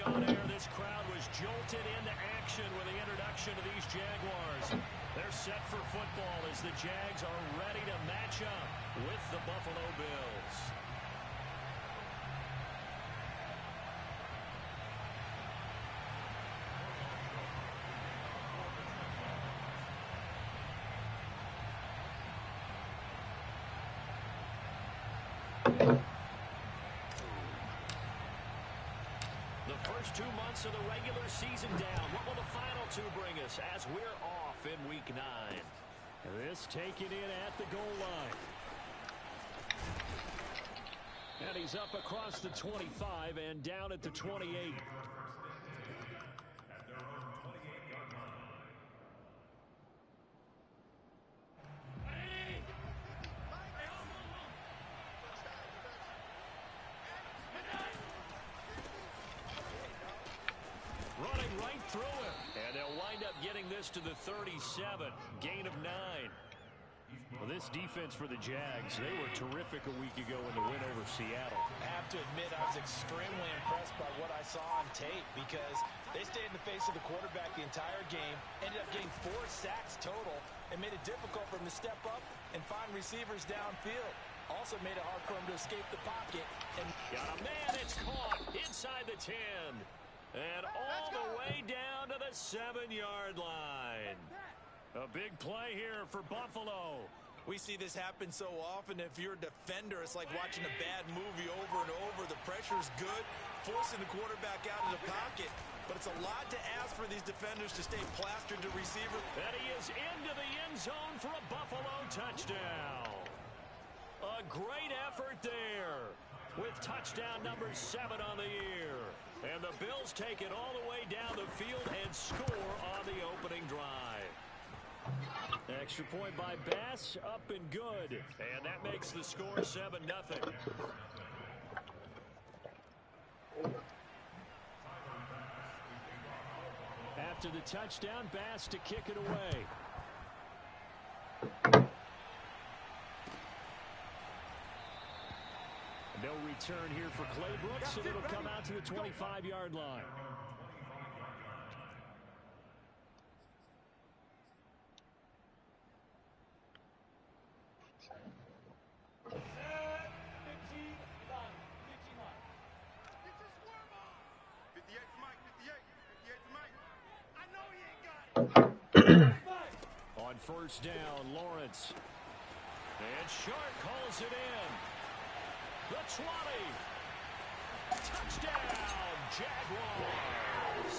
on air, this crowd was jolted into action with the introduction of these Jaguars. They're set for football as the Jags are ready to match up with the Buffalo Bills. The first 2 months of the regular season down. What will the final 2 bring us as we're off in week 9? This taken in at the goal line. And he's up across the 25 and down at the 28. Running right through him. And they'll wind up getting this to the 37. Gain of 9. Well, this defense for the Jags, they were terrific a week ago in the win over Seattle. I have to admit I was extremely impressed by what I saw on tape because they stayed in the face of the quarterback the entire game, ended up getting 4 sacks total, and made it difficult for him to step up and find receivers downfield. Also made it hard for him to escape the pocket. And got a man, it's caught inside the 10. And all the way down to the 7-yard line. A big play here for Buffalo. We see this happen so often. If you're a defender, it's like watching a bad movie over and over. The pressure's good, forcing the quarterback out of the pocket. But it's a lot to ask for these defenders to stay plastered to receiver. And he is into the end zone for a Buffalo touchdown. A great effort there with touchdown number 7 on the year. And the Bills take it all the way down the field and score on the opening drive. Extra point by Bass, up and good. And that makes the score 7-0. After the touchdown, Bass to kick it away. No return here for Claybrook, so it'll come out to the 25-yard line. On first down, Lawrence. And Shark calls it in. The 20. Touchdown, Jaguars.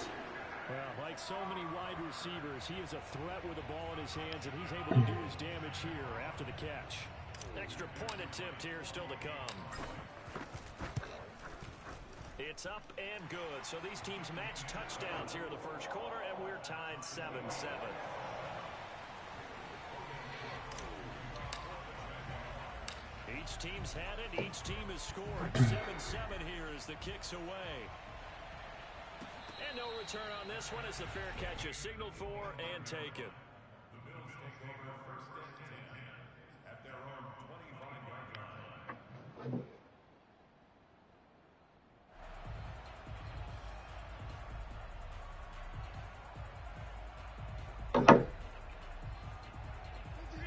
Well, like so many wide receivers, he is a threat with the ball in his hands, and he's able to do his damage here after the catch. Extra point attempt here still to come. It's up and good. So these teams match touchdowns here in the first quarter, and we're tied 7-7. Each team's had it. Each team has scored. 7-7 here as the kick's away. And no return on this one as the fair catch is signaled for and taken. The Bills take over first and 10 at their own 25-yard line.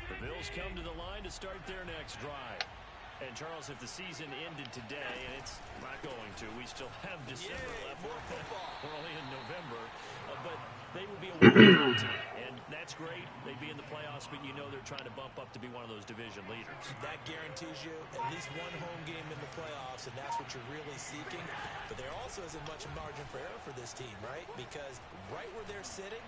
The Bills come to the line to start their next drive. And, Charles, if the season ended today, and it's not going to, we still have December left. We're only in November. But they would be a wild team, and that's great. They'd be in the playoffs, but you know they're trying to bump up to be one of those division leaders. That guarantees you at least one home game in the playoffs, and that's what you're really seeking. But there also isn't much margin for error for this team, right? Because right where they're sitting,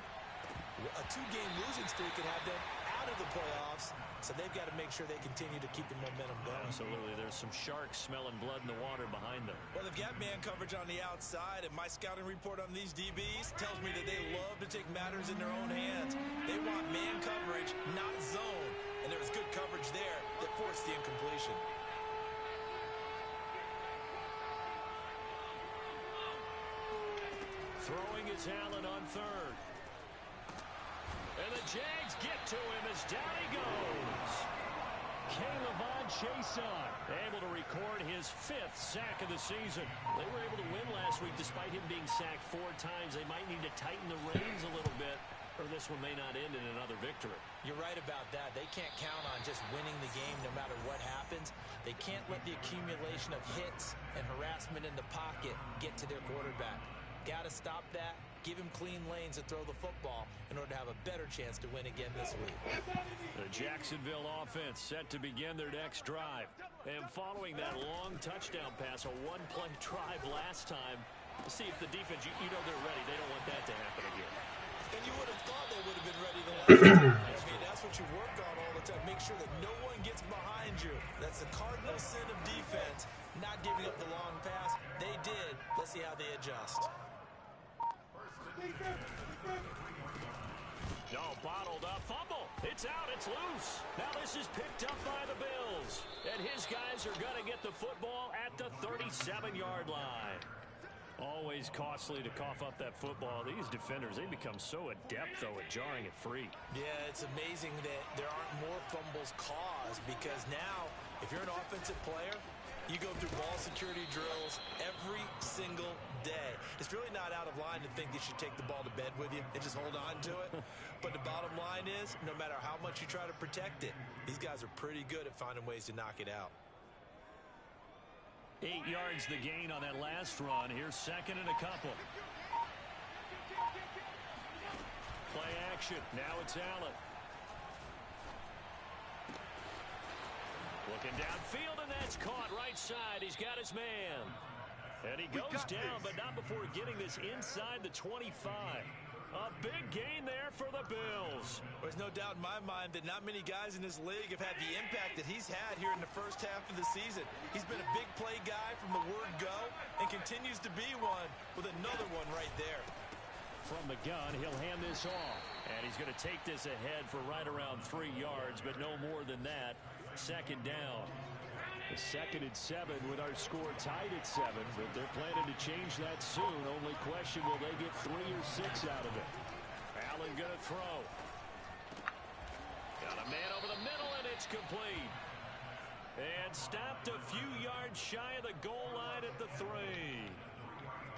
a 2-game losing streak can have them out of the playoffs, so they've got to make sure they continue to keep the momentum going. Absolutely. There's some sharks smelling blood in the water behind them. Well, they've got man coverage on the outside, and my scouting report on these DBs tells me that they love to take matters in their own hands. They want man coverage, not zone, and there was good coverage there that forced the incompletion. Throwing is Allen on third. And the Jags get to him as down he goes. Chason, able to record his 5th sack of the season. They were able to win last week despite him being sacked 4 times. They might need to tighten the reins a little bit, or this one may not end in another victory. You're right about that. They can't count on just winning the game no matter what happens. They can't let the accumulation of hits and harassment in the pocket get to their quarterback. Got to stop that. Give him clean lanes to throw the football in order to have a better chance to win again this week. The Jacksonville offense set to begin their next drive. And following that long touchdown pass, a one-play drive last time, to see if the defense, you know they're ready. They don't want that to happen again. And you would have thought they would have been ready the last time. I mean, that's what you work on all the time. Make sure that no one gets behind you. That's the cardinal sin of defense, not giving up the long pass. They did. Let's see how they adjust. No, bottled up, fumble. It's out, it's loose. Now this is picked up by the Bills. And his guys are going to get the football at the 37-yard line. Always costly to cough up that football. These defenders, they become so adept, though, at jarring it free. Yeah, it's amazing that there aren't more fumbles caused, because now, if you're an offensive player, you go through ball security drills every single day. It's really not out of line to think you should take the ball to bed with you and just hold on to it. But the bottom line is, no matter how much you try to protect it, these guys are pretty good at finding ways to knock it out. 8 yards the gain on that last run. Here's second and a couple. Play action. Now it's Allen. Looking downfield, and that's caught right side. He's got his man. And he goes down, but not before getting this inside the 25. A big gain there for the Bills. There's no doubt in my mind that not many guys in this league have had the impact that he's had here in the first half of the season. He's been a big play guy from the word go and continues to be one with another one right there. From the gun, he'll hand this off. And he's going to take this ahead for right around 3 yards, but no more than that. Second down. The 2nd and 7 with our score tied at 7, but they're planning to change that soon. Only question, will they get 3 or 6 out of it? Allen going to throw. Got a man over the middle, and it's complete. And stopped a few yards shy of the goal line at the 3.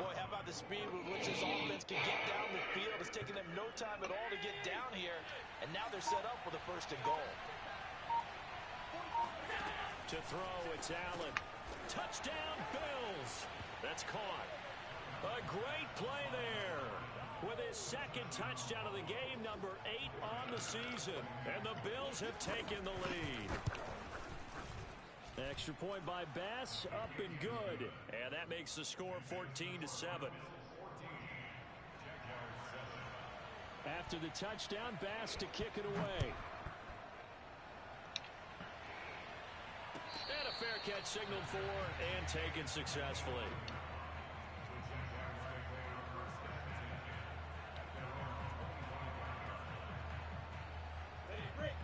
Boy, how about the speed with which this offense can get down the field? It's taken them no time at all to get down here, and now they're set up with a 1st and goal. To throw, it's Allen. Touchdown, Bills. That's caught. A great play there. With his 2nd touchdown of the game, number 8 on the season. And the Bills have taken the lead. Extra point by Bass, up and good. And that makes the score 14-7. After the touchdown, Bass to kick it away. And a fair catch signaled for and taken successfully.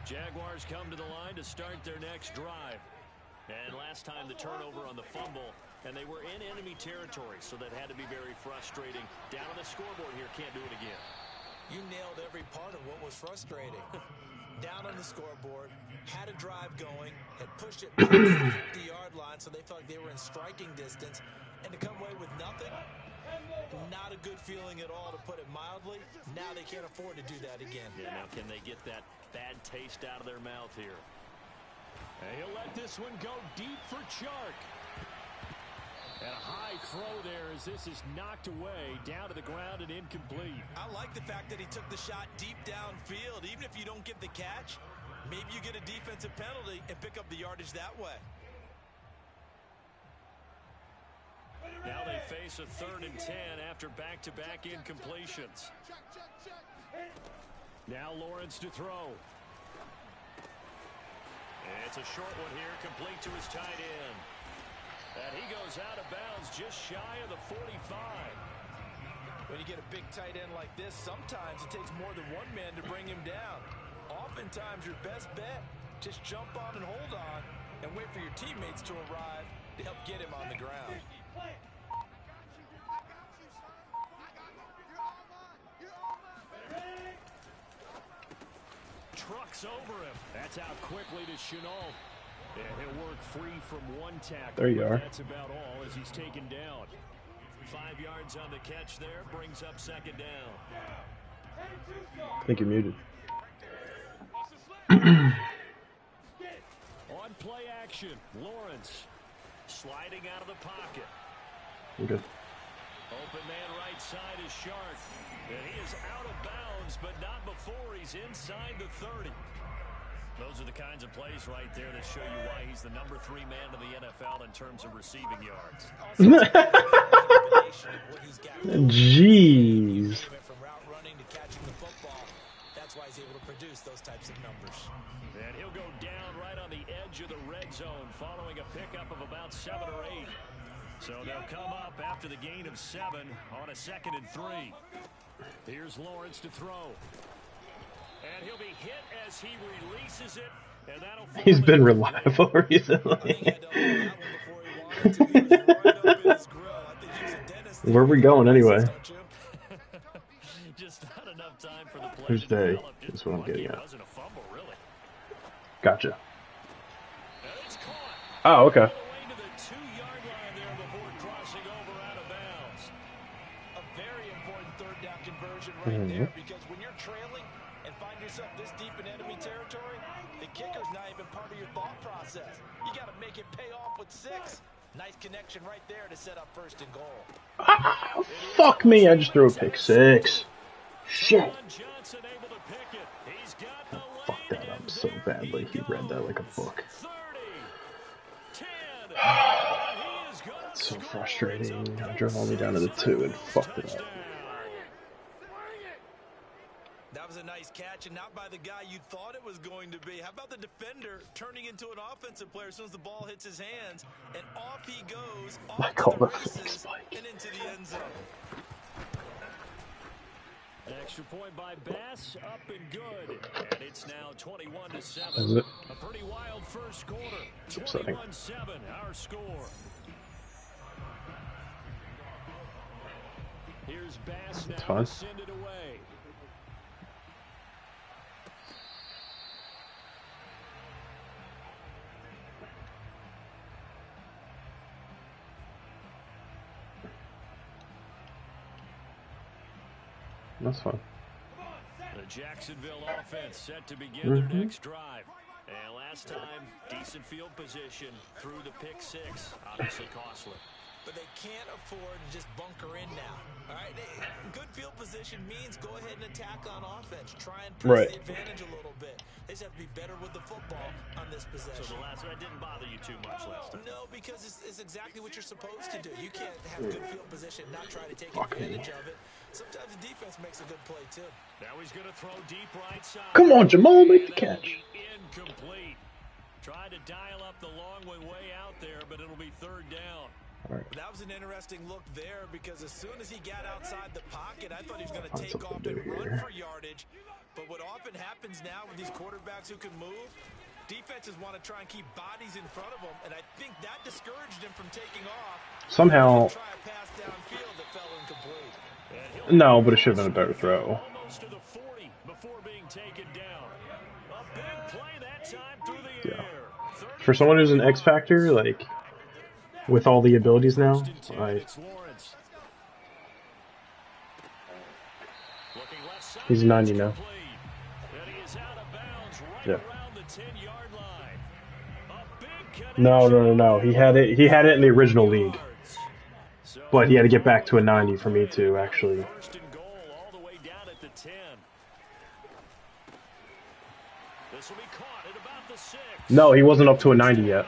Jaguars come to the line to start their next drive. And last time the turnover on the fumble, and they were in enemy territory, so that had to be very frustrating. Down on the scoreboard here, can't do it again. You nailed every part of what was frustrating. Down on the scoreboard, had a drive going, had pushed it to the 50-yard line, so they felt like they were in striking distance, and to come away with nothing, not a good feeling at all, to put it mildly. Now they can't afford to do that again. Yeah, now can they get that bad taste out of their mouth here? And he'll let this one go deep for Chark. And a high throw there as this is knocked away, down to the ground and incomplete. I like the fact that he took the shot deep downfield. Even if you don't get the catch, maybe you get a defensive penalty and pick up the yardage that way. Now they face a 3rd and 10 after back-to-back incompletions. Now Lawrence to throw. And it's a short one here, complete to his tight end. And he goes out of bounds just shy of the 45. When you get a big tight end like this, sometimes it takes more than one man to bring him down. Oftentimes your best bet, just jump on and hold on and wait for your teammates to arrive to help get him on the ground. Trucks over him. That's out quickly to Chenault. And he'll work free from one tackle. There you are. That's about all as he's taken down. 5 yards on the catch there, brings up second down. I think you're muted. On play action, Lawrence sliding out of the pocket. Okay. Open man right side is Shark. And he is out of bounds, but not before he's inside the 30. Those are the kinds of plays right there that show you why he's the number 3 man in the NFL in terms of receiving yards. Jeez. From route running to catching the football. That's why he's able to produce those types of numbers. And he'll go down right on the edge of the red zone following a pickup of about 7 or 8. So they'll come up after the gain of 7 on a 2nd and 3. Here's Lawrence to throw. And he'll be hit as he releases it. And that'll He's been reliable recently. Where are we going anyway? Just not enough time for the play. Who's they? That's what I'm getting at. Wasn't a fumble, really. Gotcha. Oh, okay. Right there, because when you're trailing and find yourself this deep in enemy territory, the kicker's not even part of your thought process. You got to make it pay off with 6. Nice connection right there to set up 1st and goal. Ah, fuck me, I just threw a pick 6. Shit. I fucked that up so badly. He read that like a book. That's so frustrating. I drove all the way down to the 2 and fucked it up. That was a nice catch, and not by the guy you thought it was going to be. How about the defender turning into an offensive player as soon as the ball hits his hands, and off he goes, off to the races, and into the end zone. An extra point by Bass, up and good. And it's now 21-7. Is it? A pretty wild first quarter. It's upsetting. 21-7, our score. Here's Bass now to send it away. That's fine. The Jacksonville offense set to begin their next drive. And last time, decent field position through the pick 6. Obviously costly. But they can't afford to just bunker in now. All right, good field position means go ahead and attack on offense. Try and press the advantage a little bit. They just have to be better with the football on this possession. So the last one didn't bother you too much last time? No, because it's exactly what you're supposed to do. You can't have good field position and not try to take advantage of it. Sometimes the defense makes a good play, too. Now he's going to throw deep right side. Come on, Jamal, make the catch. Incomplete. Tried to dial up the long way out there, but it'll be 3rd down. Right. That was an interesting look there because as soon as he got outside the pocket, I thought he was going to take off and run for yardage. But what often happens now with these quarterbacks who can move, defenses want to try and keep bodies in front of them, and I think that discouraged him from taking off. Somehow. Try a pass downfield that fell incomplete. No, but it should have been a better throw. Almost to the 40 before being taken down. A big play that time through the air. For someone who's an X Factor, like, with all the abilities now, he's 90 now. Yeah. No. He had it in the original league. But he had to get back to a 90 for me to actually. No, he wasn't up to a 90 yet.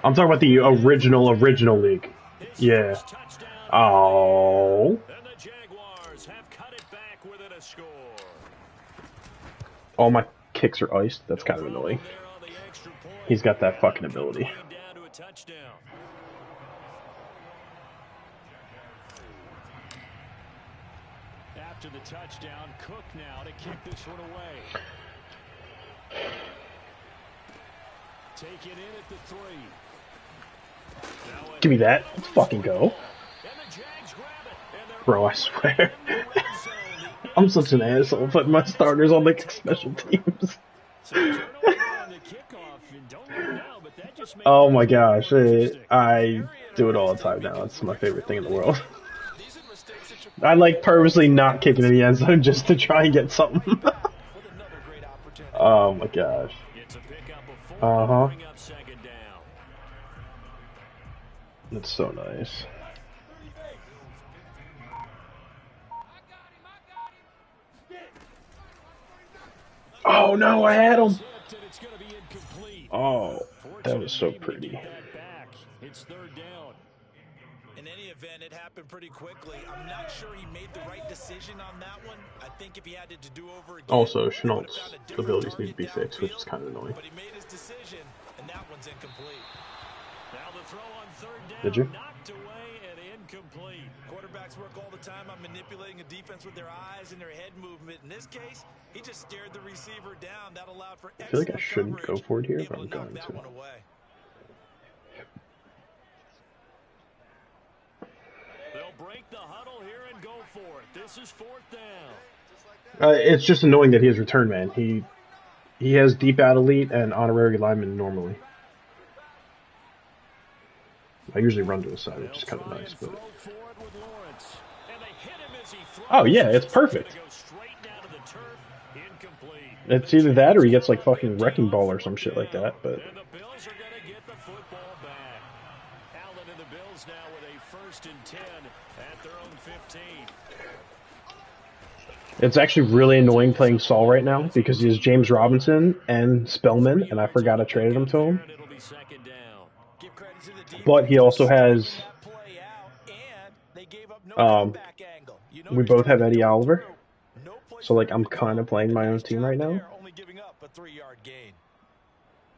I'm talking about the original league. Yeah. Oh. All my kicks are iced. That's kind of annoying. He's got that fucking ability. After the touchdown, Cook now to kick this one away. Take it in at the 3. Give me that. Let's fucking go. Bro, I swear. I'm such an asshole putting my starters on like special teams. So turnover on the kickoff, and don't get just make Oh my things a little gosh, more interesting. I do it all the time now. It's my favorite thing in the world. These are mistakes that I like purposely not kicking in the end zone just to try and get something. with another great opportunity. Oh my gosh. It's a pickup of 4 Uh to huh. bring up second down. That's so nice. Oh no, I had him. It's going to be incomplete. Oh, that was so Fortunate maybe to pretty. get that back. It's third down. In any event, it happened pretty quickly. I'm not sure he made the right decision on that one. I think if he had it to do over again, Also, he would have Chenault's found a different abilities need to target be fixed, which is downfield, kind of annoying. but he made his decision, and that one's incomplete. Now the throw on third down. Did you? Knocked away and incomplete. Quarterbacks work all the time on manipulating a defense with their eyes and their head movement. In this case, he just stared the receiver down. That allowed for I feel like I excellent shouldn't go coverage, for it here, but able I'm to knock going that to. one away. They'll break the huddle here and go for it. This is fourth down. It's just annoying that he has return man. He has deep out elite and honorary lineman normally. I usually run to the side, which is kind of nice, but. Oh yeah, it's perfect. It's either that or he gets like fucking wrecking ball or some shit like that, but. And the Bills are going to get the football back. Allen and the Bills now with a 1st and 10 at their own 15. It's actually really annoying playing Saul right now because he has James Robinson and Spellman, and I forgot I traded him to him. It'll be second down. Give credit to the defense But he also has. for that play out, and they gave up no Um, comeback angle. You we notice both have they're Eddie going Oliver, through. No place so like for I'm him to kind go. of playing my own Nice team job right now. there, only giving up a 3-yard gain.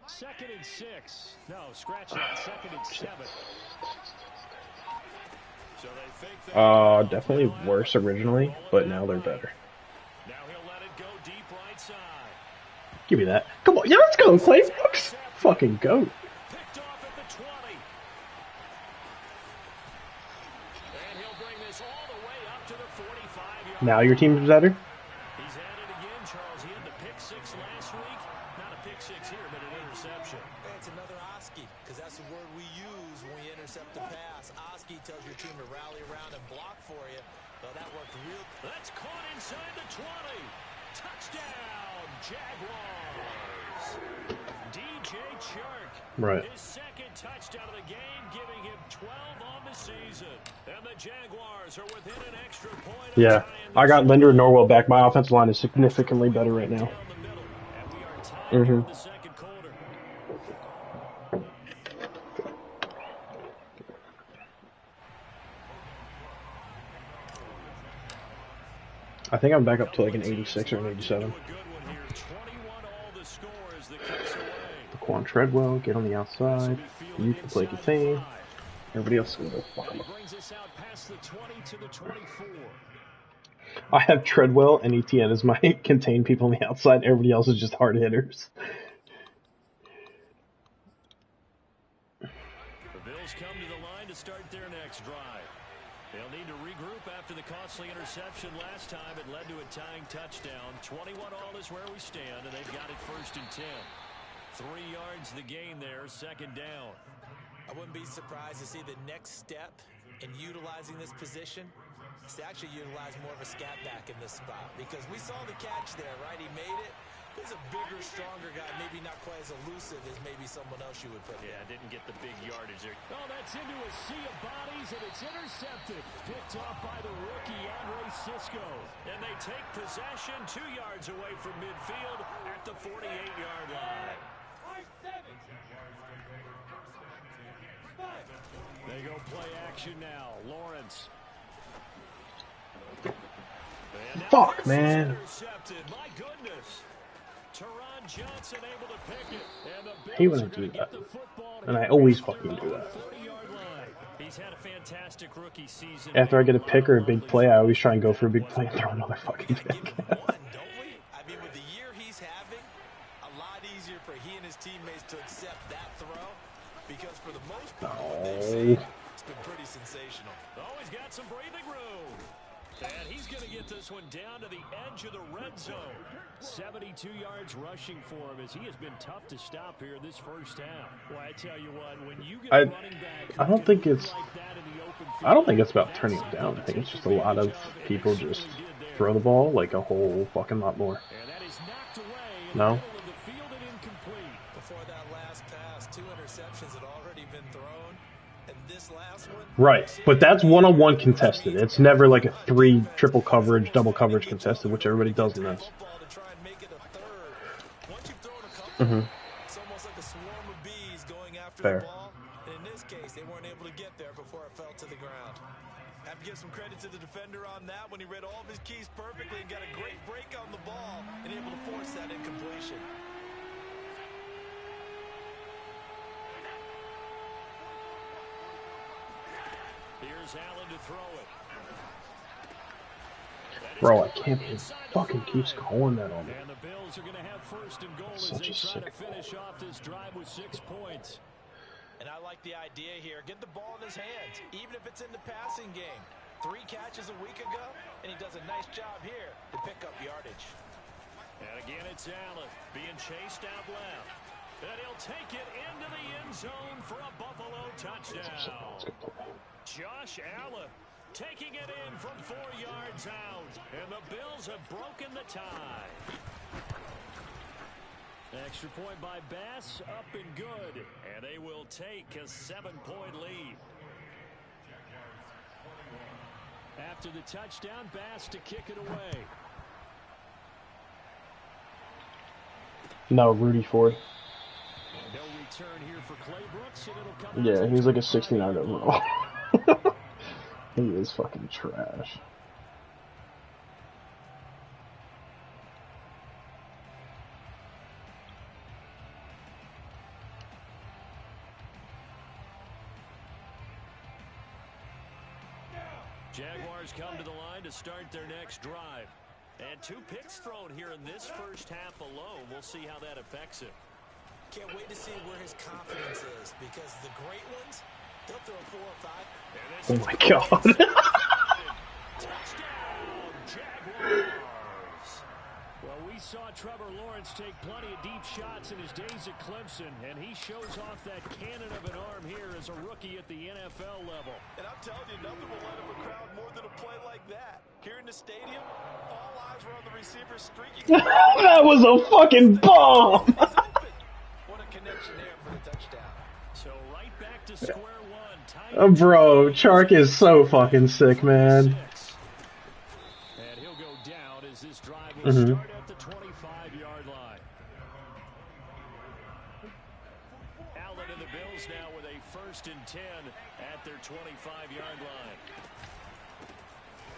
2nd and 6. No, scratch that. 2nd and 7. So they fake that. Definitely worse originally, but now they're better. Now he'll let it go deep right side. Give me that. Come on, yeah, let's go, Clay Brooks. Fucking goat. Picked off at the 20. And he'll bring this all the way up to the 45-yard. Now your team's better. He's at it again, Charles. He had the pick 6 last week. Not a pick 6 here, but an interception. It's another Oski, because that's the word we use when we intercept the pass. Oski tells your team to rally around and block for you. Well, that worked real. That's caught inside the 20. Touchdown, Jaguars. DJ Chark. Right. His 2nd touchdown of the game, giving him 12 on the season. And the Jaguars are within an extra point. Yeah, I got Linder and Norwell back. My offensive line is significantly better right now. Down the middle. And we are tied here in the second quarter. I think I'm back up to like an 86 or an 87. Laquan Treadwell, get on the outside. You can play contain. Everybody else can go fuck him. I have Treadwell and ETN as my contain people on the outside. Everybody else is just hard hitters. The Bills come to the line to start their next drive. They'll need to regroup after the costly interception last time. It led to a tying touchdown. 21 all is where we stand, and they've got it 1st and 10. 3 yards the gain there, 2nd down. I wouldn't be surprised to see the next step in utilizing this position is to actually utilize more of a scat back in this spot, because we saw the catch there, right? He made it. He's a bigger, stronger guy, maybe not quite as elusive as maybe someone else you would put there. Yeah, didn't get the big yardage there. Oh, that's into a sea of bodies, and it's intercepted. Picked off by the rookie, Andre Cisco. And they take possession 2 yards away from midfield at the 48-yard line. They go play action now. Lawrence. Fuck, man. Intercepted. My goodness. Teron Johnson able to pick it. And the I hate when Bills I are do gonna that. get the football And I here always at their fucking do own that. 40-yard line. He's had a fantastic rookie season. After I get a pick or a big play, I always try and go for a big play and throw another fucking Give pick. him one, don't we? I mean, with the year he's having, a lot easier for he and his teammates to accept that throw, because for the most part, what they've seen, it's been pretty sensational. Oh, he's got some breathing room. And he's He's going to get this one down to the edge of the red zone. 72 yards rushing for him as he has been tough to stop here this first half. Well, I tell you what, when you get a running back, I don't think it's about turning him down. I think it's just a lot of people just throw the ball like a whole fucking lot more. And that is knocked away in No? the middle of the field and incomplete. Before that last pass, 2 interceptions had already been thrown. And this last one, Right, but that's one-on-one contested. It's never like a 3 triple coverage, double coverage contested, which everybody does in this. Mm-hmm. It's almost like a swarm of bees going after Fair. the ball. And in this case, they weren't able to get there before it fell to the ground. I have to give some credit to the defender on that when he read all of his keys perfectly and got a great break on the ball and able to force that incompletion. Here's Allen to throw it. Bro, I can't believe he fucking keeps calling that on me. And the Bills are going to have first and goal as Such they a try to sick finish off this drive with 6 points. And I like the idea here. Get the ball in his hands, even if it's in the passing game. 3 catches a week ago, and he does a nice job here to pick up yardage. And again, it's Allen being chased out left. And he'll take it into the end zone for a Buffalo touchdown. Josh Allen taking it in from 4 yards out. And the Bills have broken the tie. Extra point by Bass, up and good. And they will take a 7-point lead. After the touchdown, Bass to kick it away. No, Rudy Ford. No return here for Clay Brooks, and it'll come Yeah, out he's to like a 69 overall. He is fucking trash. Jaguars come to the line to start their next drive. And 2 picks thrown here in this first half alone. We'll see how that affects him. Can't wait to see where his confidence is, because the great ones, they'll throw 4 or 5. Oh my god. Touchdown, Jaguars. Well, we saw Trevor Lawrence take plenty of deep shots in his days at Clemson, and he shows off that cannon of an arm here as a rookie at the NFL level. And I'm telling you, nothing will light up a crowd more than a play like that. Here in the stadium, all eyes were on the receiver streaking. That was a fucking bomb. What a connection there for the touchdown. So right back to square one. Bro, Chark is so fucking sick, man. And he'll go down as this drive will start at the 25-yard line. Allen and the Bills now with a 1st and 10 at their 25-yard line.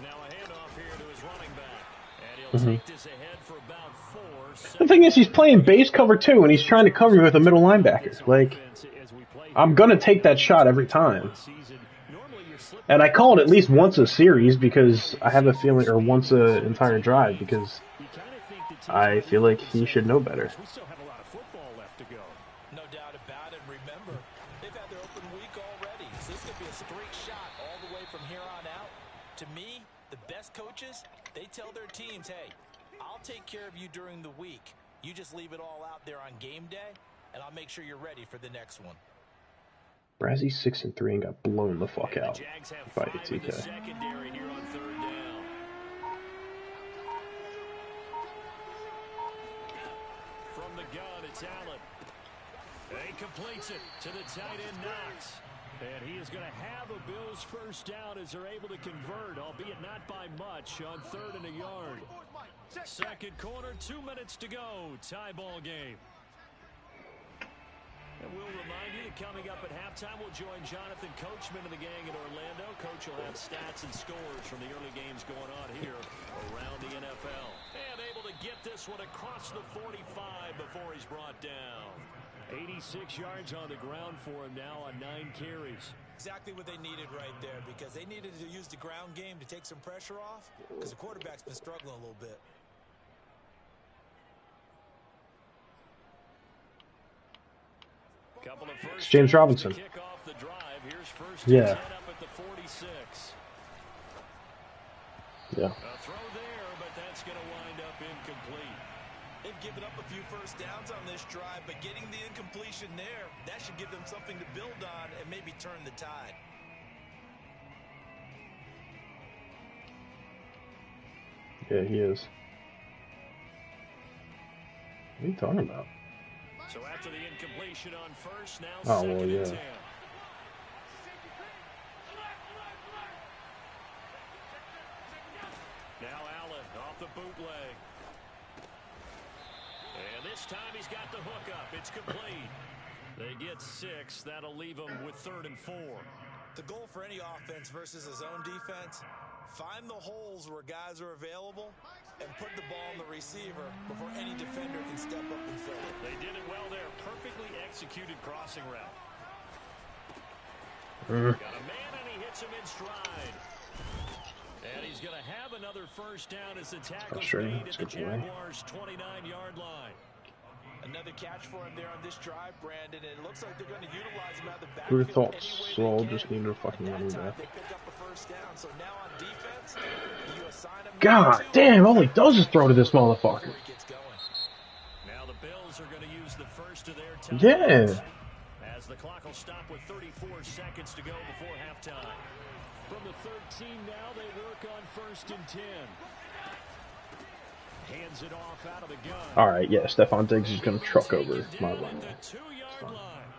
Now a handoff here to his running back. And he'll take this ahead for about 4. The thing is, he's playing base cover 2, and he's trying to cover you with a middle linebacker. Like, I'm gonna take that shot every time. And I call it at least once a series because I have a feeling, or once an entire drive, because I feel like he should know better. We still have a lot of football left to go. No doubt about it. Remember, they've had their open week already, so this could be a straight shot all the way from here on out. To me, the best coaches, they tell their teams, hey, I'll take care of you during the week. You just leave it all out there on game day, and I'll make sure you're ready for the next one. Brazzy's 6-3 and got blown the fuck And out the Jags have by 5 in the ATK. secondary here on 3rd down. From the gun, it's Allen. And he completes it to the tight end, Knox. And he is going to have a Bills first down as they're able to convert, albeit not by much, on 3rd and a yard. Second quarter, 2 minutes to go. Tie ball game. And we'll remind you that coming up at halftime, we'll join Jonathan Coachman and the gang in Orlando. Coach will have stats and scores from the early games going on here around the NFL. And able to get this one across the 45 before he's brought down. 86 yards on the ground for him now on 9 carries. Exactly what they needed right there, because they needed to use the ground game to take some pressure off, because the quarterback's been struggling a little bit. It's James Robinson. Here's first Yeah. up at the 46. Yeah. A throw there, but that's going to wind up incomplete. They've given up a few first downs on this drive, but getting the incompletion there, that should give them something to build on and maybe turn the tide. Yeah, he is. What are you talking about? So after the incompletion on first, now Oh, second well, yeah. and 10. Now Allen off the bootleg. And this time he's got the hook up. It's complete. They get 6. That'll leave them with 3rd and 4. The goal for any offense versus his own defense, find the holes where guys are available and put the ball on the receiver before any defender can step up and fill it. They did it well there. Perfectly executed crossing route. Got a man and he hits him in stride. And he's going to have another first down as the tackle's made at the Jaguars' 29-yard line. Another catch for him there on this drive, Brandon, and it looks like they're going to utilize him out of the Who'd backfield have thought any way Saul they can. just needed a fucking At running that time, back? they pick up a first down. So now on defense, you assign him God damn, all he does is throw to this motherfucker. Now the Bills are going to use the first of their timeouts. Yeah. As the clock will stop with 34 seconds to go before halftime. From the 13 now, they work on 1st and 10. Hands it off out of the gun. Alright, yeah, Stephon Diggs is going to truck over my run. The 2-yard line.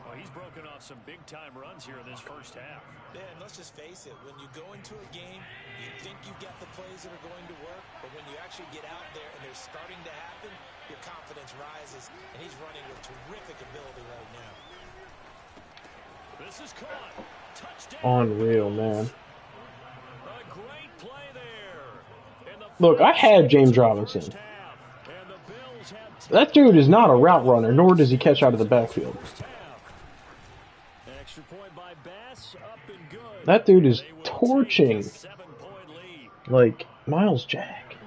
Well, he's broken off some big-time runs here in this first half. Yeah, and let's just face it, when you go into a game, you think you've got the plays that are going to work, but when you actually get out there and they're starting to happen, your confidence rises, and he's running with terrific ability right now. This is caught. Touchdown. Unreal, man. A great play there. Look, I have James Robinson. That dude is not a route runner, nor does he catch out of the backfield. Extra point by Bass, up and good. That dude is torching, like, Miles Jack.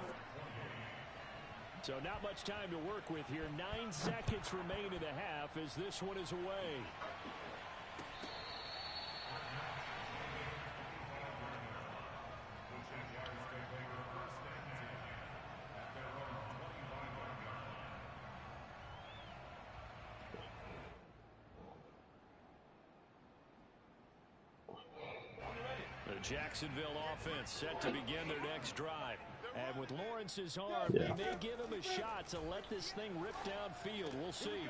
So not much time to work with here. 9 seconds remain in the half as this one is away. Jacksonville offense set to begin their next drive. And with Lawrence's arm, they may give him a shot to let this thing rip downfield. We'll see.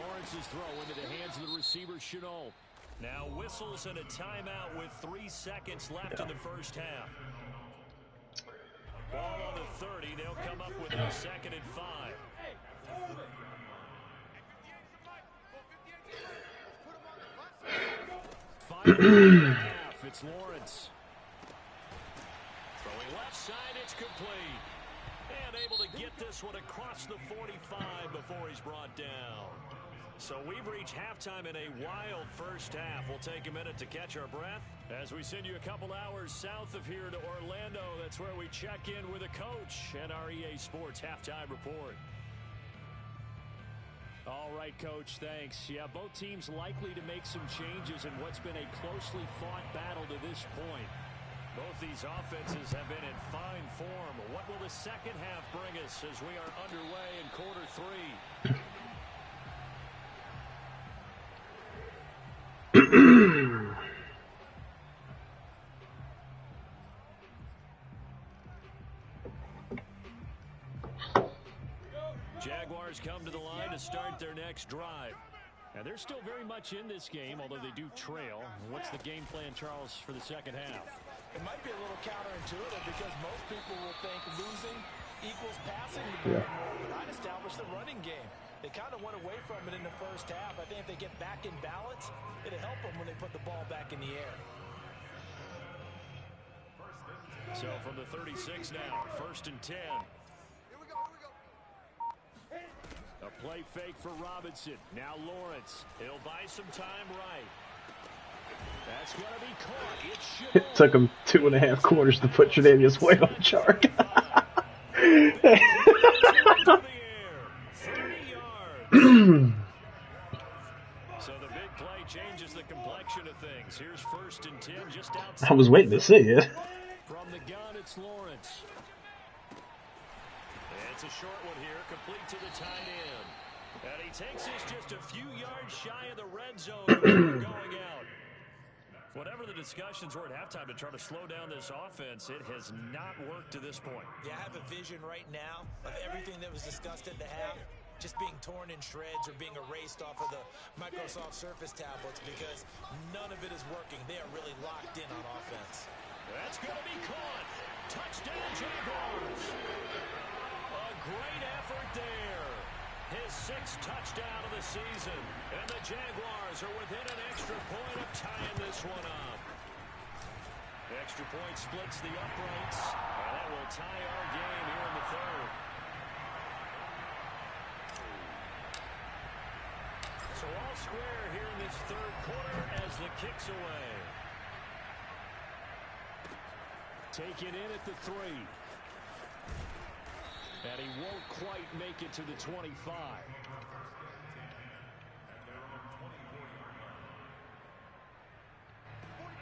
Lawrence's throw into the hands of the receiver, Chenault. Now whistles and a timeout with 3 seconds left in the first half. Ball on the 30. They'll come up with a 2nd and 5. It's Lawrence. Throwing left side, it's complete. And able to get this one across the 45 before he's brought down. So we've reached halftime in a wild first half. We'll take a minute to catch our breath as we send you a couple hours south of here to Orlando. That's where we check in with a coach and our EA Sports halftime report. All right, Coach, thanks. Yeah, both teams likely to make some changes in what's been a closely fought battle to this point. Both these offenses have been in fine form. What will the second half bring us as we are underway in quarter 3? Jaguars come to the line to start their next drive. And they're still very much in this game, although they do trail. What's the game plan, Charles, for the second half? It might be a little counterintuitive because most people will think losing equals passing the ball more, but I'd establish the running game. They kind of went away from it in the first half. I think if they get back in balance, it'll help them when they put the ball back in the air. So from the 36 now, 1st and 10. A play fake for Robinson. Now Lawrence. He'll buy some time right. That's going to be caught. It took him 2.5 quarters to put Tre'Davious White on the chart. So the big play changes the complexion of things. Here's 1st and 10 just outside. I was waiting to see it. From the gun. on, it's Lawrence. It's a short one here, complete to the tight end. And he takes this just a few yards shy of the red zone before going out. Whatever the discussions were at halftime to try to slow down this offense, it has not worked to this point. Yeah, I have a vision right now of everything that was discussed at the half just being torn in shreds or being erased off of the Microsoft Surface tablets because none of it is working. They are really locked in on offense. That's going to be caught. Touchdown, Jaguars. A great effort there. His sixth touchdown of the season. And the Jaguars are within an extra point of tying this one up. The extra point splits the uprights. And that will tie our game here in the third. So all square here in this third quarter as the kick's away. Taken in at the 3. And he won't quite make it to the 25.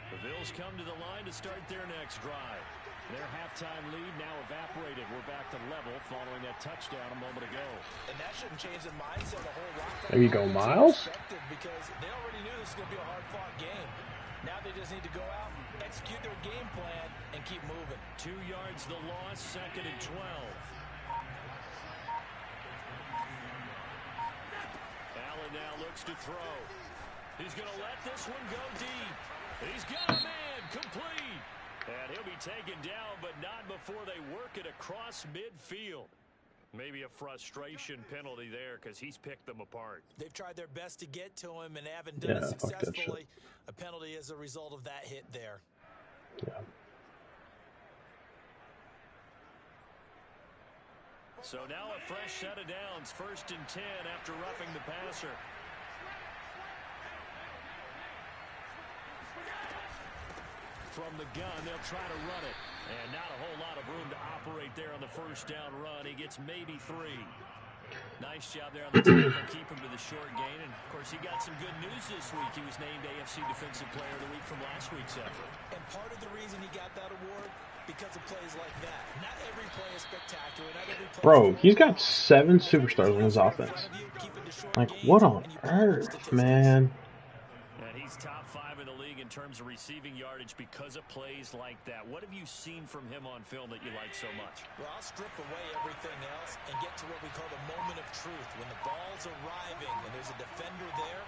The Bills come to the line to start their next drive. Their halftime lead now evaporated. We're back to level following that touchdown a moment ago. And that shouldn't change the mindset a whole lot. There you go, Miles. Because they already knew this was going to be a hard-fought game. Now they just need to go out, execute their game plan, and keep moving. 2 yards the loss, 2nd and 12. Allen now looks to throw. He's going to let this one go deep. He's got a man, complete. And he'll be taken down, but not before they work it across midfield. Maybe a frustration penalty there because he's picked them apart. They've tried their best to get to him and haven't done it successfully. A penalty as a result of that hit there. Yeah. So now a fresh set of downs, 1st and 10 after roughing the passer. From the gun, they'll try to run it. And not a whole lot of room to operate there on the first down run. He gets maybe 3. Nice job there on the tackle, keep him to the short gain. And, of course, he got some good news this week. He was named AFC Defensive Player of the Week from last week's effort. And part of the reason he got that award, because of plays like that. Not every play is spectacular. Not every play Bro, he's got 7 superstars on his offense. Like, what on earth, man? And he's top 5 in the league in terms of receiving yardage because of plays like that. What have you seen from him on film that you like so much? Well, I'll strip away everything else and get to what we call the moment of truth. When the ball's arriving and there's a defender there,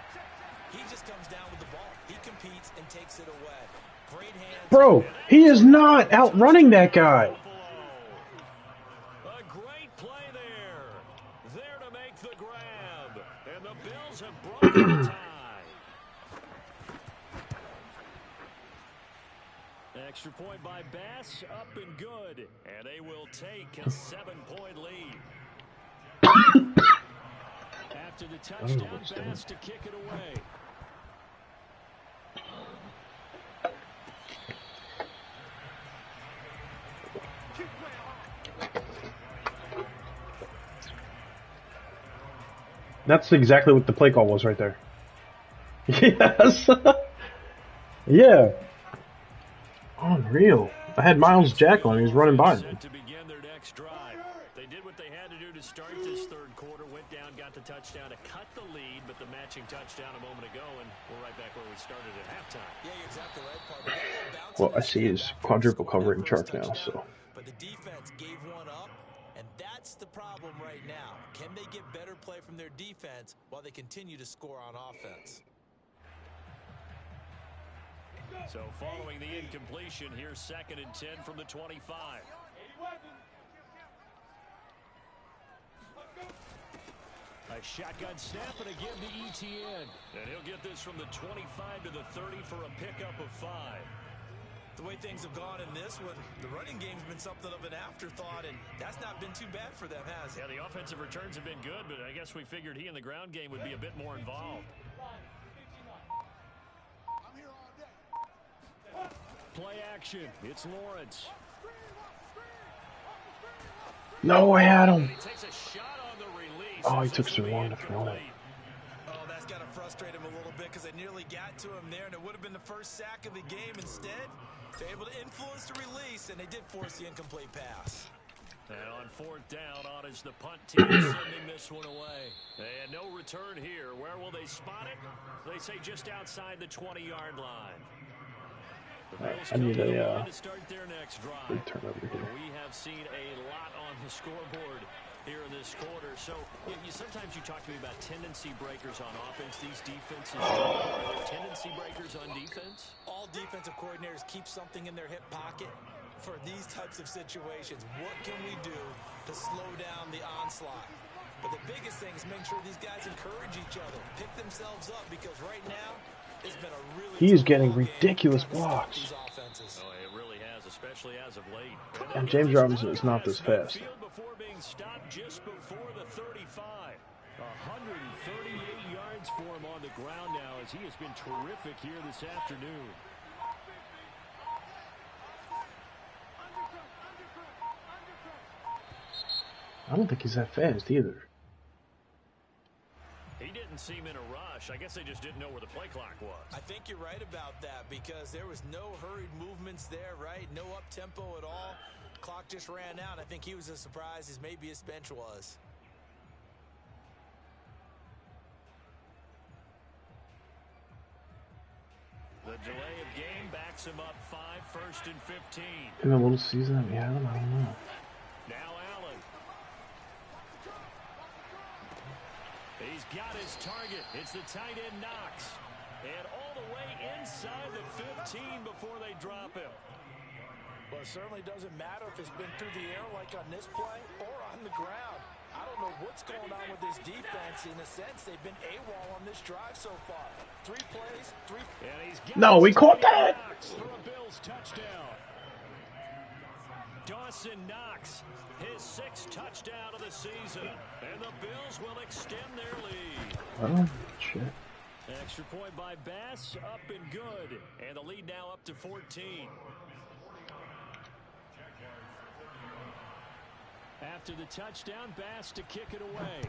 he just comes down with the ball. He competes and takes it away. Great hands. Bro, he is not outrunning that guy. A great play there. There to make the grab. And the Bills have broken the tie. Extra point by Bass, up and good. And they will take a 7-point lead. After the touchdown, Bass to kick it away. That's exactly what the play call was right there. Yes. Yeah. Unreal. I had Miles Jack on. He was running by me. To begin their next drive. They did what they had to do to start this third quarter. Went down, got the touchdown to cut the lead, but the matching touchdown a moment ago, and we're right back where we started at halftime. Yeah, you're exactly right, Well, I see his quadruple covering chart now, so. But the defense gave one up, and that's the problem right now. Can they get better play from their defense while they continue to score on offense? So following the incompletion, here's 2nd and 10 from the 25. A shotgun snap and again to ETN. And he'll get this from the 25 to the 30 for a pickup of 5. The way things have gone in this one, the running game's been something of an afterthought, and that's not been too bad for them, has it? Yeah, the offensive returns have been good, but I guess we figured he in the ground game would be a bit more involved. Play action. It's Lawrence. No, I had him. He takes a shot on the release. Oh, he took so long to throw it. Oh, that's got to frustrate him a little bit because they nearly got to him there, and it would have been the first sack of the game. Instead, Able to influence the release, and they did force the incomplete pass. And on fourth down, on is the punt team sending this one away. And no return here. Where will they spot it? They say just outside the 20-yard line. I need a to start their next drive. return over here. We have seen a lot on the scoreboard here in this quarter. So sometimes you talk to me about tendency breakers on offense. These defenses, are there tendency breakers on defense? All defensive coordinators keep something in their hip pocket for these types of situations. What can we do to slow down the onslaught? But the biggest thing is make sure these guys encourage each other, pick themselves up, because right now it's been a really he's getting ridiculous blocks. Oh, it really has, especially as of late. And James Robinson is not this fast. Before being stopped just before the 35. 138 yards for him on the ground now, as he has been terrific here this afternoon. I don't think he's that fast either. He didn't seem in a rush. I guess they just didn't know where the play clock was. I think you're right about that, because there was no hurried movements there, right? No up-tempo at all. Clock just ran out. I think he was as surprised as maybe his bench was. The delay of game backs him up 5, 1st and 15. In a little season that we had him, I don't know. Now Allen. He's got his target. It's the tight end Knox. And all the way inside the 15 before they drop him. Well, it certainly doesn't matter if it's been through the air like on this play or on the ground. I don't know what's going on with this defense. In a sense, they've been AWOL on this drive so far. 3 plays, 3... And he's got No, we caught that! For a Bills touchdown. Dawson Knox, his 6th touchdown of the season. And the Bills will extend their lead. Oh, shit. Extra point by Bass, up and good. And the lead now up to 14. After the touchdown, Bass to kick it away.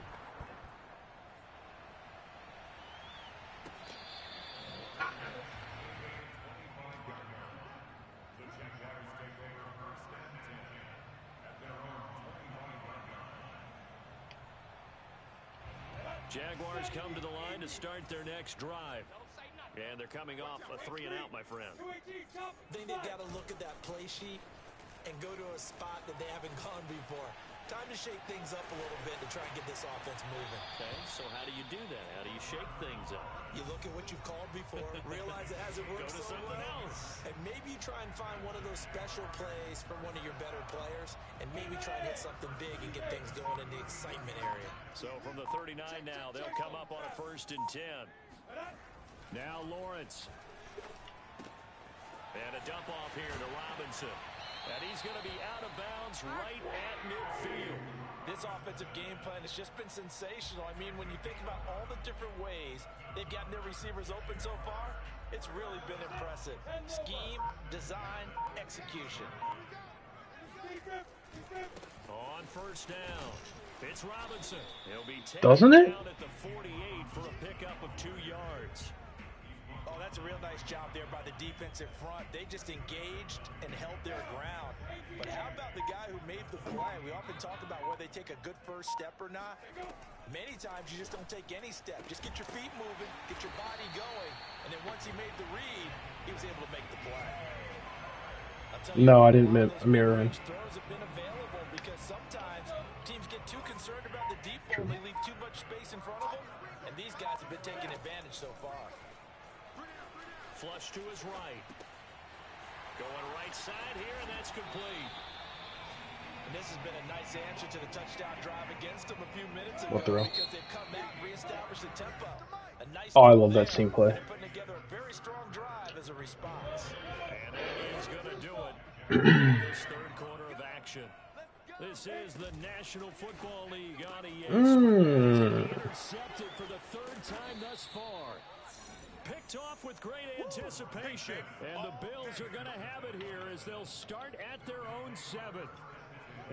Jaguars come to the line to start their next drive. And they're coming off a 3-and-out, my friend. I think they've got to look at that play sheet and go to a spot that they haven't gone before. Time to shake things up a little bit to try and get this offense moving. Okay, so how do you do that? How do you shake things up? You look at what you've called before, realize it hasn't worked so well, and maybe try and find one of those special plays for one of your better players, and maybe try and hit something big and get things going in the excitement area. So from the 39 now, they'll come up on a 1st and 10. Now Lawrence. And a dump off here to Robinson. And he's going to be out of bounds right at midfield. This offensive game plan has just been sensational. I mean, when you think about all the different ways they've gotten their receivers open so far, it's really been impressive. Scheme, design, execution. On 1st down, it's Robinson. He'll be taken down at the 48 for a pickup of 2 yards. Oh, that's a real nice job there by the defensive front. They just engaged and held their ground. But how about the guy who made the play? We often talk about whether they take a good first step or not. Many times you just don't take any step. Just get your feet moving, get your body going, and then once he made the read, he was able to make the play. No, I didn't mirror him. Throws have been available because sometimes teams get too concerned about the deep ball. They leave too much space in front of them, and these guys have been taking advantage so far. Flush to his right. Going right side here, and that's complete. And this has been a nice answer to the touchdown drive against them a few minutes ago. What throw? Because they've come back and reestablished the tempo. A nice I love that seam play. Putting together a very strong drive as a response. And that is going to do it in this 3rd quarter of action. This is the National Football League on EA Sports. Intercepted for the 3rd time thus far. Picked off with great anticipation. And the Bills are going to have it here as they'll start at their own 7.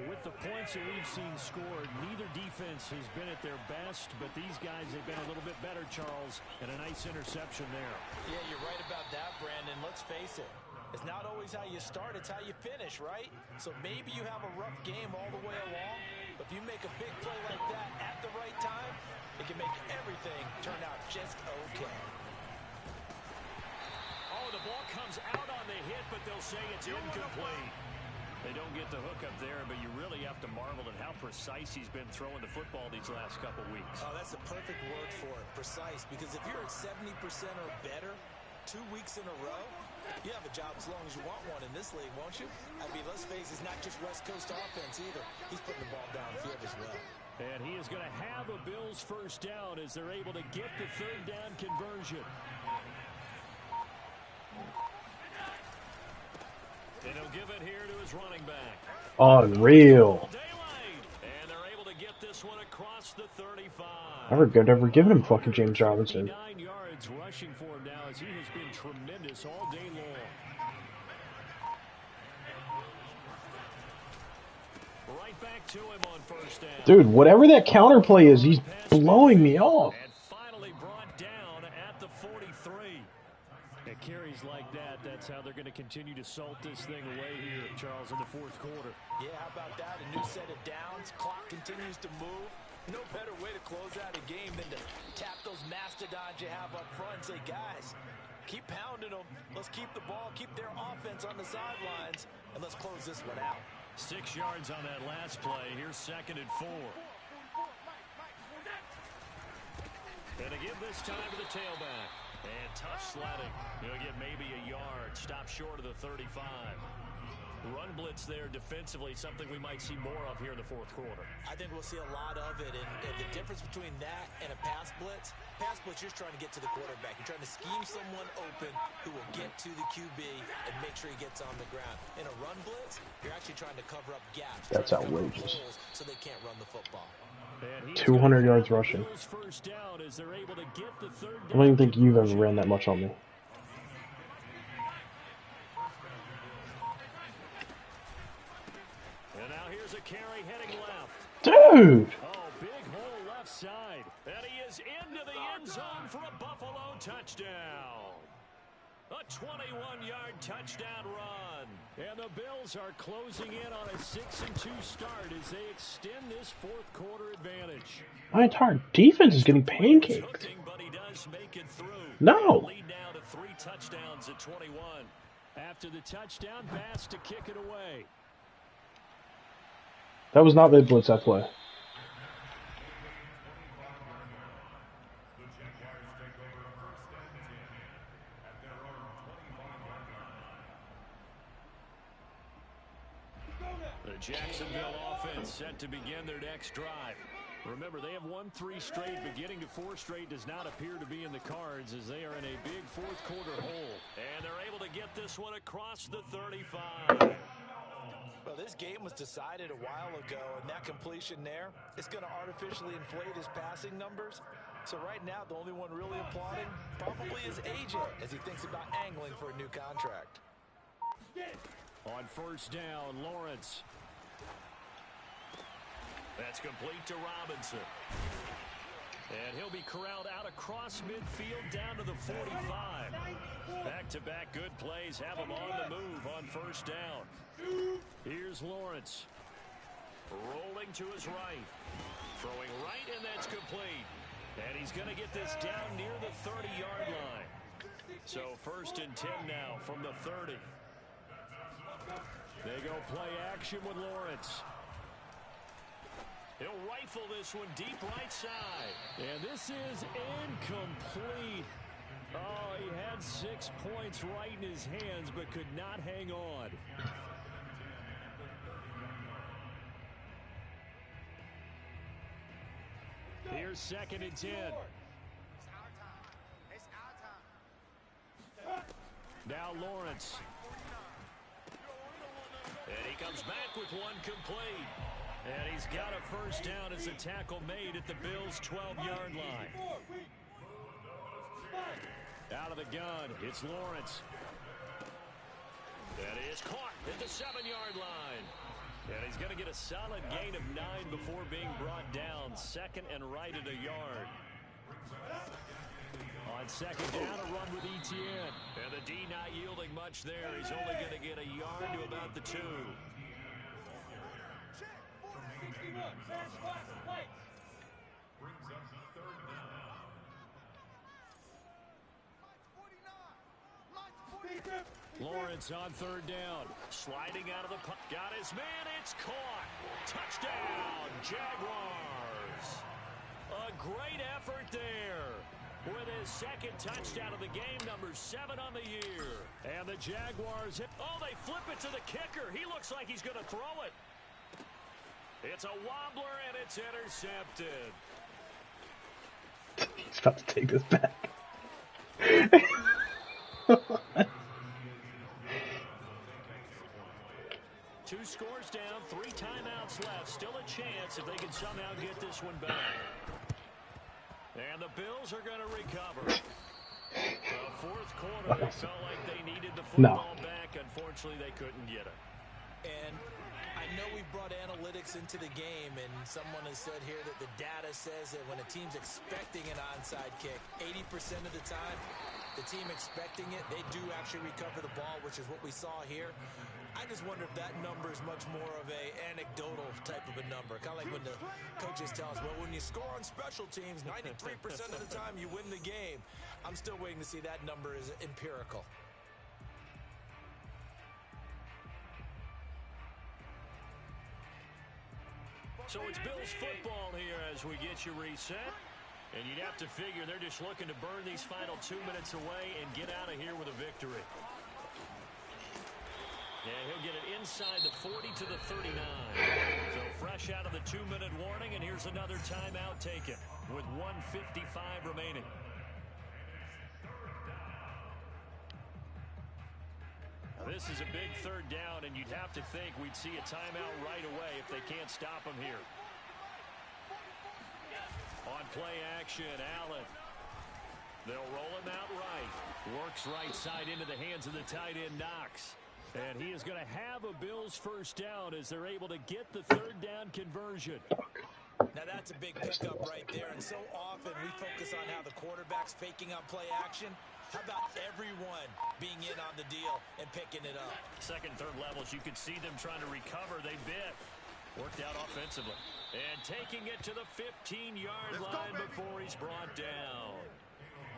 With the points that we've seen scored, neither defense has been at their best, but these guys have been a little bit better, Charles, and a nice interception there. Yeah, you're right about that, Brandon. Let's face it. It's not always how you start, it's how you finish, right? So maybe you have a rough game all the way along, but if you make a big play like that at the right time, it can make everything turn out just okay. Oh, the ball comes out on the hit, but they'll say it's incomplete. They don't get the hook up there, but you really have to marvel at how precise he's been throwing the football these last couple weeks. Oh, that's the perfect word for it, precise, because if you're at 70% or better 2 weeks in a row, you have a job as long as you want one in this league, won't you? I mean, let's face it, it's not just West Coast offense either. He's putting the ball downfield as well. And he is going to have a Bills first down as they're able to get the third down conversion. And he'll give it here to his running back. Unreal. And they're able to get this one across the 35. Never given him fucking James Robinson. 9 yards rushing for him now as he has been tremendous all day long. Right back to him on first down. Dude, whatever that counterplay is, he's blowing me off. And finally brought down at the 43. At carries like that, that's how they're going to continue to salt this thing away here, Charles, in the fourth quarter. Yeah, how about that? A new set of downs. Clock continues to move. No better way to close out a game than to tap those mastodons you have up front and say, guys, keep pounding them. Let's keep the ball, keep their offense on the sidelines, and let's close this one out. 6 yards on that last play. Here's 2nd and 4. And to give this time to the tailback. And tough sledding. He'll get maybe a yard. Stop short of the 35. Run blitz there defensively, something we might see more of here in the fourth quarter. I think we'll see a lot of it. And the difference between that and a pass blitz, you're just trying to get to the quarterback. You're trying to scheme someone open who will get to the QB and make sure he gets on the ground. In a run blitz, you're actually trying to cover up gaps. That's outrageous. So they can't run the football. 200 yards rushing. I don't even think you've ever ran that much on me. And now here's a carry heading left. Dude! Oh, big hole left side. And he is into the end zone for a Buffalo touchdown. A 21-yard touchdown run. And the Bills are closing in on a 6-2 start as they extend this fourth quarter advantage. My entire defense is getting pancaked. But he does make it through. No. Lead now to 3 touchdowns at 21. After the touchdown, Bass to kick it away. That was not mid-blitz, that play. The Jacksonville offense set to begin their next drive. Remember, they have won 3 straight, but getting to 4 straight does not appear to be in the cards as they are in a big fourth quarter hole. And they're able to get this one across the 35. Well, this game was decided a while ago, and that completion there, it's going to artificially inflate his passing numbers. So right now, the only one really applauding probably his agent as he thinks about angling for a new contract. On first down, Lawrence. That's complete to Robinson. And he'll be corralled out across midfield down to the 45. Back-to-back good plays have him on the move on first down. Here's Lawrence. Rolling to his right. Throwing right, and that's complete. And he's going to get this down near the 30-yard line. So 1st and 10 now from the 30. They go play action with Lawrence. He'll rifle this one deep right side. And this is incomplete. Oh, he had 6 points right in his hands, but could not hang on. Here's 2nd and 10. Now Lawrence. And he comes back with one complete. And he's got a first down as a tackle made at the Bills' 12-yard line. Out of the gun, it's Lawrence. That is caught at the 7-yard line. And he's going to get a solid gain of 9 before being brought down. 2nd and right at a yard. On On second down, a run with Etienne. And the D not yielding much there. He's only going to get a yard to about the 2. Lawrence on third down. Sliding out of the punt. Got his man. It's caught. Touchdown, Jaguars. A great effort there. With his second touchdown of the game, number 7 on the year. And the Jaguars, they flip it to the kicker. He looks like he's going to throw it. It's a wobbler, and it's intercepted. He's about to take this back. 2 scores down, 3 timeouts left. Still a chance if they can somehow get this one back. And the Bills are going to recover. The fourth quarter, they felt like they needed the football back. Unfortunately, they couldn't get it. And I know we brought analytics into the game, and someone has said here that the data says that when a team's expecting an onside kick, 80% of the time, the team expecting it, they do actually recover the ball, which is what we saw here. I just wonder if that number is much more of a anecdotal type of a number. Kind of like when the coaches tell us, well, when you score on special teams, 93% of the time you win the game. I'm still waiting to see that number is empirical. So it's Bills football here as we get you reset. And you'd have to figure they're just looking to burn these final 2 minutes away and get out of here with a victory. And he'll get it inside the 40 to the 39. So fresh out of the 2-minute warning, and here's another timeout taken with 1:55 remaining. Now this is a big third down, and you'd have to think we'd see a timeout right away if they can't stop him here. On play action, Allen. They'll roll him out right. Works right side into the hands of the tight end, Knox. And he is going to have a Bills first down as they're able to get the third down conversion. Now that's a big pickup right there. And so often we focus on how the quarterback's faking on play action. How about everyone being in on the deal and picking it up? Second, third levels, you could see them trying to recover. They bit. Worked out offensively. And taking it to the 15-yard line before he's brought down.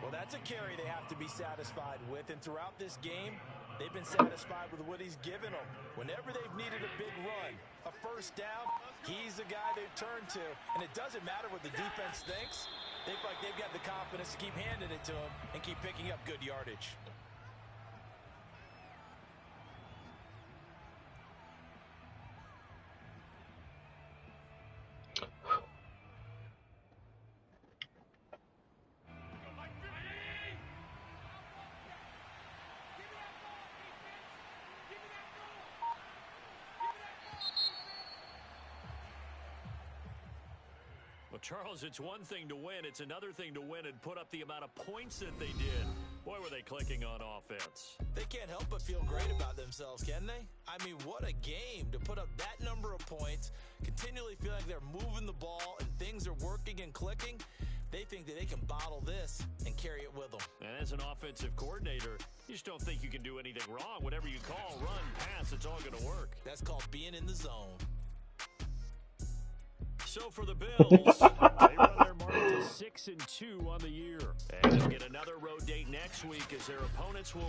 Well, that's a carry they have to be satisfied with. And throughout this game, they've been satisfied with what he's given them. Whenever they've needed a big run, a first down, he's the guy they've turned to. And it doesn't matter what the defense thinks. They feel like they've got the confidence to keep handing it to him and keep picking up good yardage. Charles, it's one thing to win. It's another thing to win and put up the amount of points that they did. Boy, were they clicking on offense. They can't help but feel great about themselves, can they? I mean, what a game to put up that number of points, continually feel like they're moving the ball and things are working and clicking. They think that they can bottle this and carry it with them. And as an offensive coordinator, you just don't think you can do anything wrong. Whatever you call, run, pass, it's all going to work. That's called being in the zone. So for the Bills, they run their mark to 6-2 on the year. And they'll get another road date next week as their opponents will